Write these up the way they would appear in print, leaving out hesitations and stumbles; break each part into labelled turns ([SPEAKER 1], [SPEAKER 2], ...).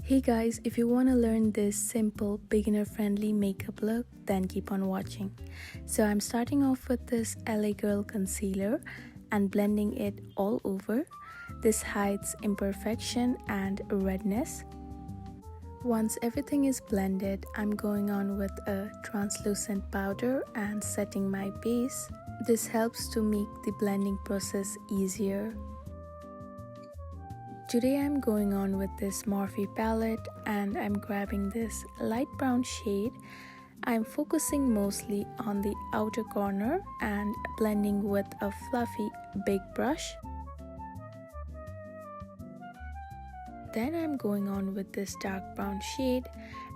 [SPEAKER 1] Hey guys, if you want to learn this simple beginner friendly makeup look, then keep on watching. So I'm starting off with this LA Girl concealer and blending it all over. This hides imperfection and redness. Once everything is blended, I'm going on with a translucent powder and setting my base. This helps to make the blending process easier. Today I'm going on with this Morphe palette and I'm grabbing this light brown shade. I'm focusing mostly on the outer corner and blending with a fluffy big brush. Then I'm going on with this dark brown shade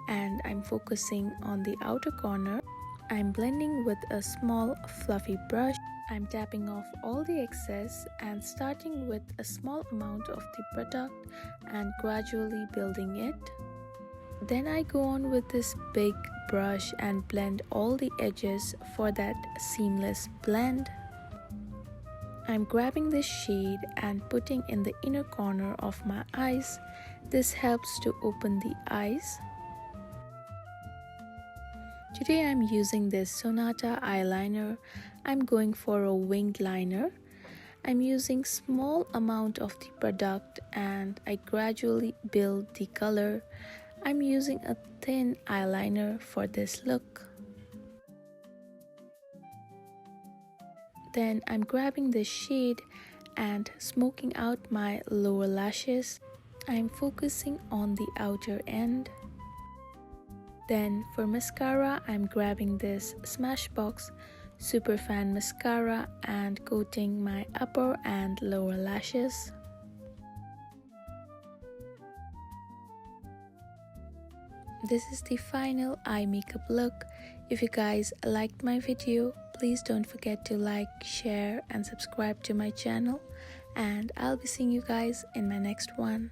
[SPEAKER 1] and I'm focusing on the outer corner. I'm blending with a small fluffy brush. I'm tapping off all the excess and starting with a small amount of the product and gradually building it. Then I go on with this big brush and blend all the edges for that seamless blend. I'm grabbing this shade and putting in the inner corner of my eyes. This helps to open the eyes. Today I'm using this Sonata eyeliner. I'm going for a winged liner. I'm using small amount of the product and I gradually build the color. I'm using a thin eyeliner for this look. Then I'm grabbing this shade and smoking out my lower lashes. I'm focusing on the outer end. Then for mascara, I'm grabbing this Smashbox Superfan mascara and coating my upper and lower lashes. This is the final eye makeup look. If you guys liked my video, please don't forget to like, share and subscribe to my channel, and I'll be seeing you guys in my next one.